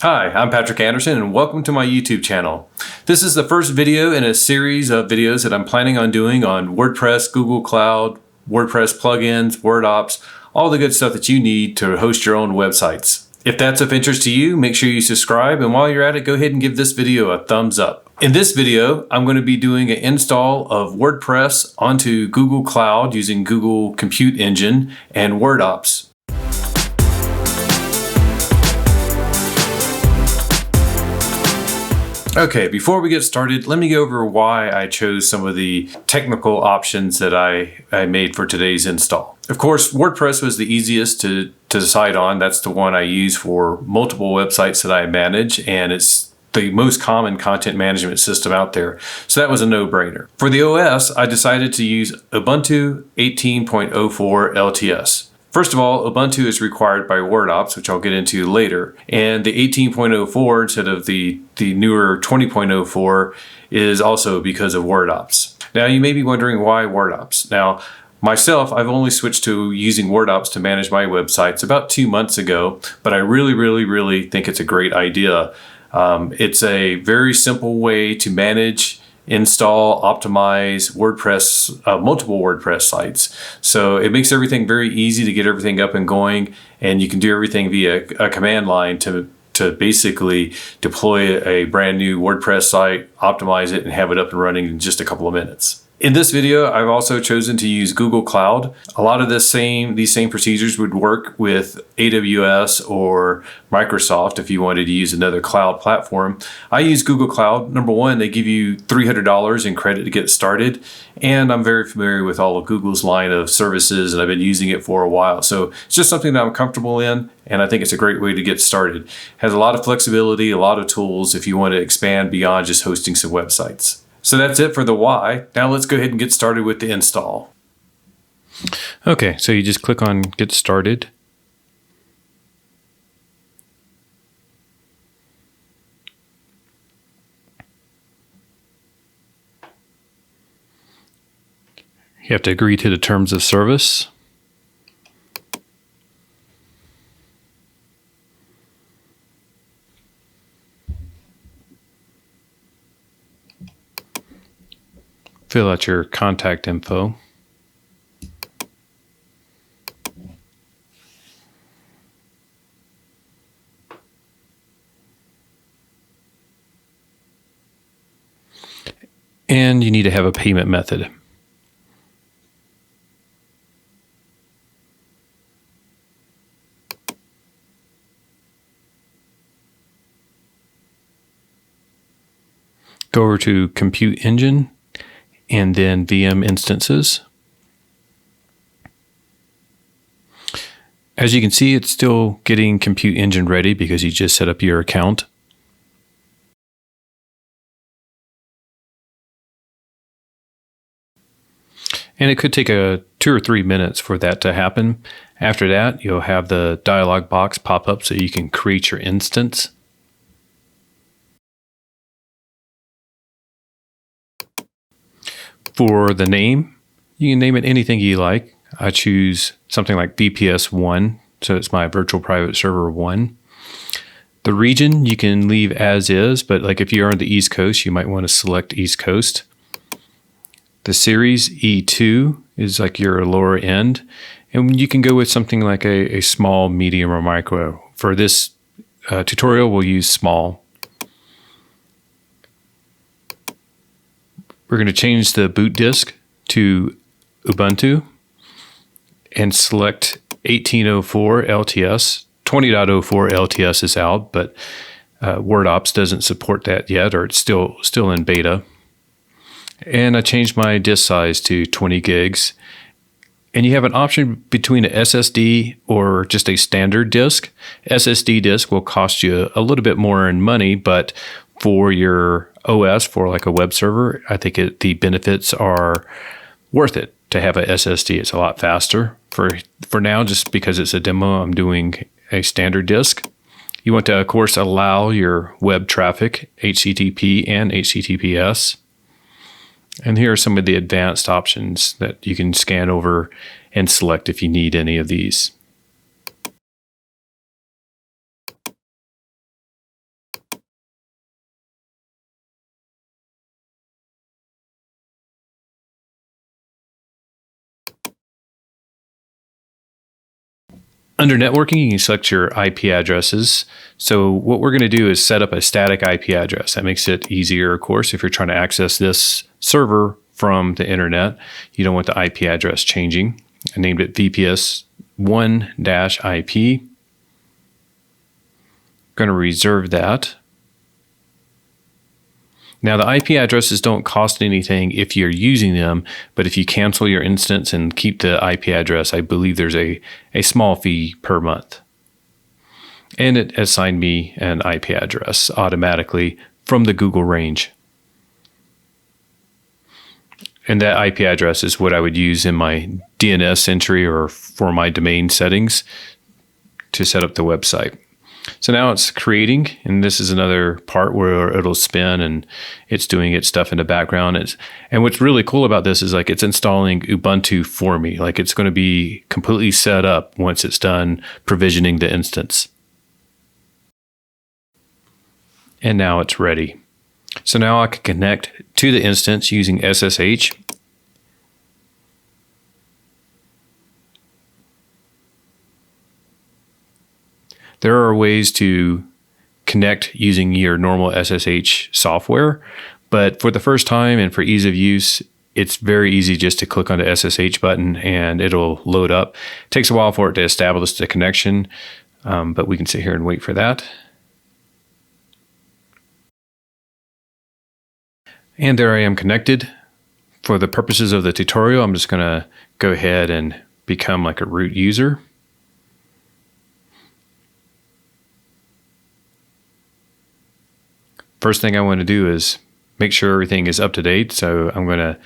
Hi, I'm Patrick Anderson and welcome to my YouTube channel. This is the first video in a series of videos that I'm planning on doing on WordPress, Google Cloud, WordPress plugins, WordOps, all the good stuff that you need to host your own websites. If that's of interest to you, make sure you subscribe, and while you're at it, go ahead and give this video a thumbs up. In this video, I'm going to be doing an install of WordPress onto Google Cloud using Google Compute Engine and WordOps. Okay, before we get started, let me go over why I chose some of the technical options that I made for today's install. Of course, WordPress was the easiest to decide on. That's the one I use for multiple websites that I manage, and it's the most common content management system out there. So that was a no-brainer. For the OS, I decided to use Ubuntu 18.04 LTS. First of all, Ubuntu is required by WordOps, which I'll get into later, and the 18.04 instead of the newer 20.04 is also because of WordOps. Now, you may be wondering why WordOps. Now, myself, I've only switched to using WordOps to manage my websites about 2 months ago, but I really think it's a great idea. It's a very simple way to manage, install, optimize WordPress, multiple WordPress sites. So it makes everything very easy to get everything up and going, and you can do everything via a command line to basically deploy a brand new WordPress site, optimize it, and have it up and running in just a couple of minutes. In this video, I've also chosen to use Google Cloud. A lot of these same procedures would work with AWS or Microsoft if you wanted to use another cloud platform. I use Google Cloud. Number one, they give you $300 in credit to get started, and I'm very familiar with all of Google's line of services, and I've been using it for a while. So it's just something that I'm comfortable in, and I think it's a great way to get started. It has a lot of flexibility, a lot of tools if you want to expand beyond just hosting some websites. So that's it for the why. Now let's go ahead and get started with the install. Okay, so you just click on Get Started. You have to agree to the terms of service. Fill out your contact info. And you need to have a payment method. Go over to Compute Engine and then VM instances. As you can see, it's still getting Compute Engine ready because you just set up your account. And it could take 2 or 3 minutes for that to happen. After that, you'll have the dialog box pop up so you can create your instance. For the name, you can name it anything you like. I choose something like VPS1, so it's my virtual private server 1. The region you can leave as is, but like if you're on the East Coast, you might want to select East Coast. The series E2 is like your lower end, and you can go with something like a small, medium, or micro. For this tutorial, we'll use small. We're going to change the boot disk to Ubuntu and select 18.04 LTS. 20.04 LTS is out, but WordOps doesn't support that yet, or it's still in beta. And I changed my disk size to 20 gigs. And you have an option between an SSD or just a standard disk. SSD disk will cost you a little bit more in money, but for your OS, for like a web server, I think the benefits are worth it to have a SSD. It's a lot faster. For now, just because it's a demo, I'm doing a standard disk. You want to, of course, allow your web traffic, HTTP and HTTPS. And here are some of the advanced options that you can scan over and select if you need any of these. Under networking, you can select your IP addresses. So what we're going to do is set up a static IP address. That makes it easier, of course, if you're trying to access this server from the internet. You don't want the IP address changing. I named it VPS 1-IP. Going to reserve that. Now the IP addresses don't cost anything if you're using them, but if you cancel your instance and keep the IP address, I believe there's a small fee per month. And it assigned me an IP address automatically from the Google range. And that IP address is what I would use in my DNS entry or for my domain settings to set up the website. So now it's creating, and this is another part where it'll spin and it's doing its stuff in the background. And what's really cool about this is like it's installing Ubuntu for me. Like it's going to be completely set up once it's done provisioning the instance. And now it's ready. So now I can connect to the instance using SSH. There are ways to connect using your normal SSH software, but for the first time and for ease of use, it's very easy just to click on the SSH button and it'll load up. It takes a while for it to establish the connection, but we can sit here and wait for that. And there I am connected. For the purposes of the tutorial, I'm just going to go ahead and become like a root user. First thing I want to do is make sure everything is up to date. So I'm going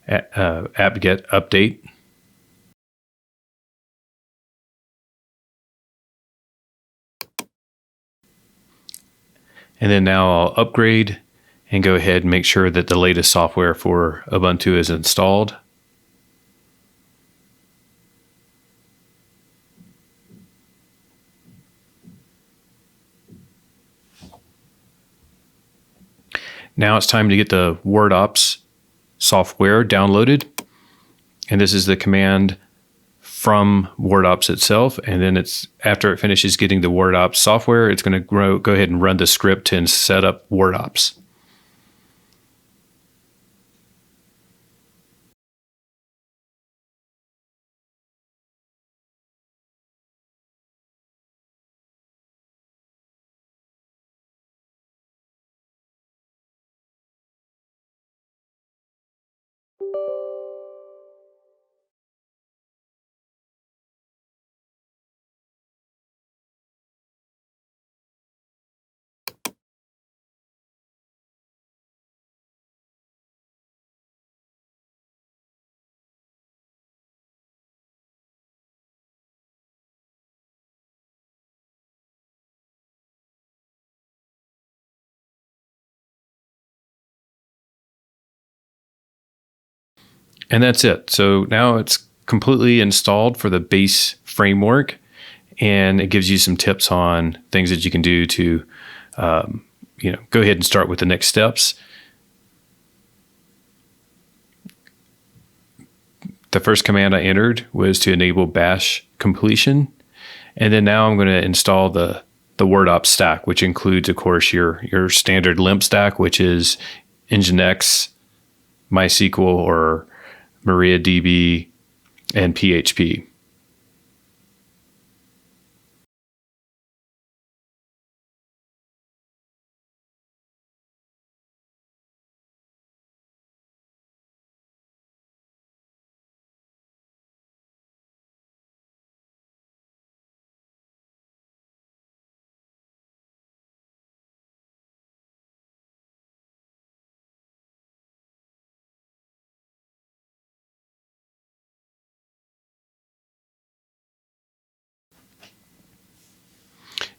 to apt-get update. And then now I'll upgrade and go ahead and make sure that the latest software for Ubuntu is installed. Now it's time to get the WordOps software downloaded. And this is the command from WordOps itself. And then it's after it finishes getting the WordOps software, it's going to go ahead and run the script and set up WordOps. And that's it. So now it's completely installed for the base framework, and it gives you some tips on things that you can do to go ahead and start with the next steps. The first command I entered was to enable bash completion. And then now I'm going to install the WordOps stack, which includes, of course, your standard LIMP stack, which is Nginx, MySQL, or MariaDB, and PHP.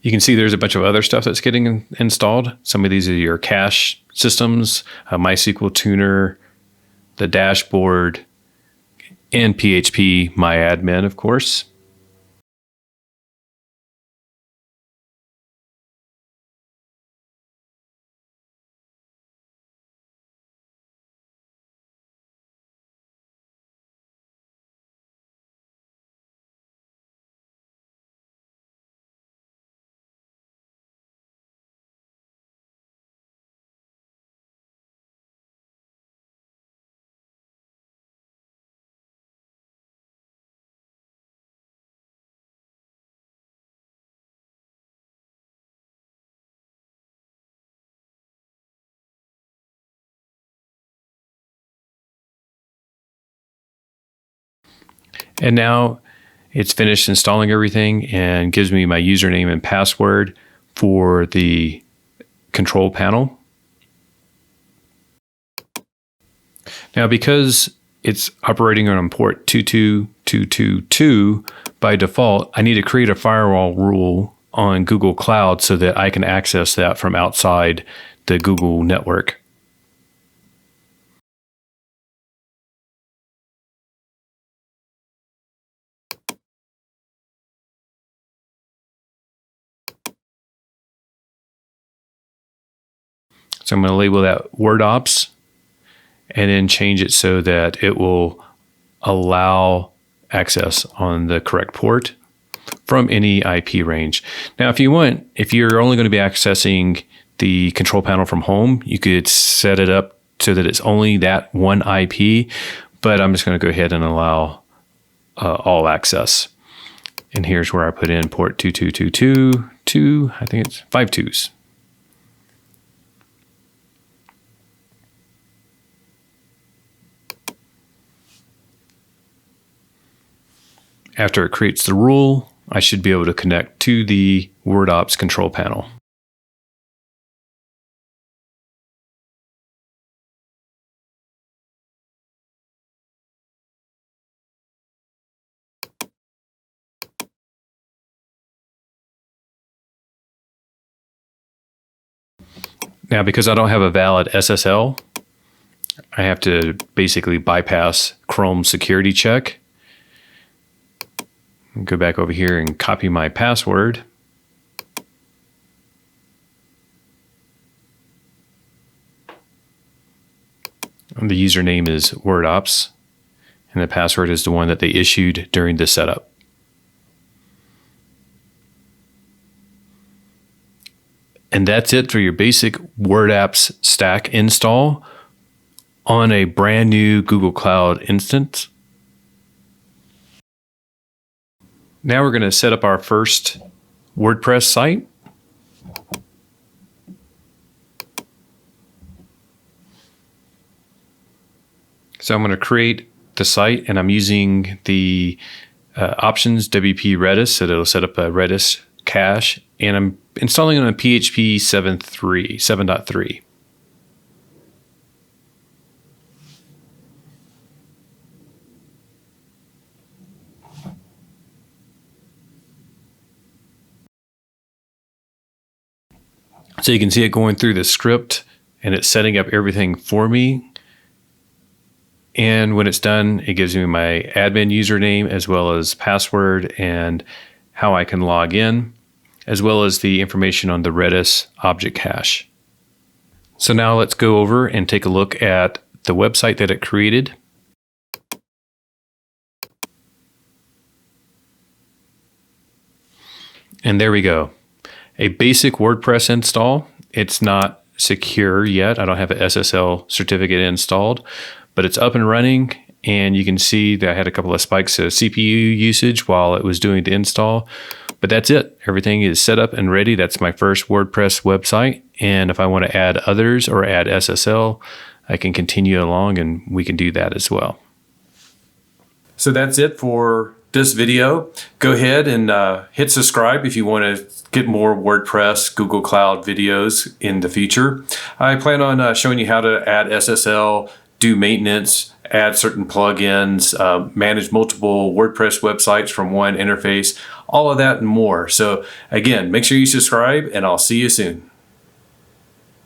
You can see there's a bunch of other stuff that's getting installed. Some of these are your cache systems, MySQL Tuner, the dashboard, and PHP MyAdmin, of course. And now it's finished installing everything and gives me my username and password for the control panel. Now, because it's operating on port 22222 by default, I need to create a firewall rule on Google Cloud so that I can access that from outside the Google network. So I'm going to label that WordOps and then change it so that it will allow access on the correct port from any IP range. Now, if you want, if you're only going to be accessing the control panel from home, you could set it up so that it's only that one IP, but I'm just going to go ahead and allow all access. And here's where I put in port 2222, I think it's 5 twos. After it creates the rule, I should be able to connect to the WordOps control panel. Now, because I don't have a valid SSL, I have to basically bypass Chrome security check. Go back over here and copy my password. And the username is WordOps, and the password is the one that they issued during the setup. And that's it for your basic WordApps stack install on a brand new Google Cloud instance. Now we're going to set up our first WordPress site. So I'm going to create the site, and I'm using the options WP Redis, so it'll set up a Redis cache, and I'm installing it on PHP 7.3. So you can see it going through the script, and it's setting up everything for me. And when it's done, it gives me my admin username as well as password and how I can log in, as well as the information on the Redis object cache. So now let's go over and take a look at the website that it created. And there we go. A basic WordPress install. It's not secure yet. I don't have an SSL certificate installed, but it's up and running, and you can see that I had a couple of spikes of CPU usage while it was doing the install, but that's it. Everything is set up and ready. That's my first WordPress website, and if I want to add others or add SSL, I can continue along and we can do that as well. So that's it for this video. Go ahead and hit subscribe if you want to get more WordPress Google Cloud videos in the future. I plan on showing you how to add SSL, do maintenance, add certain plugins, manage multiple WordPress websites from one interface, all of that and more. So again, make sure you subscribe, and I'll see you soon.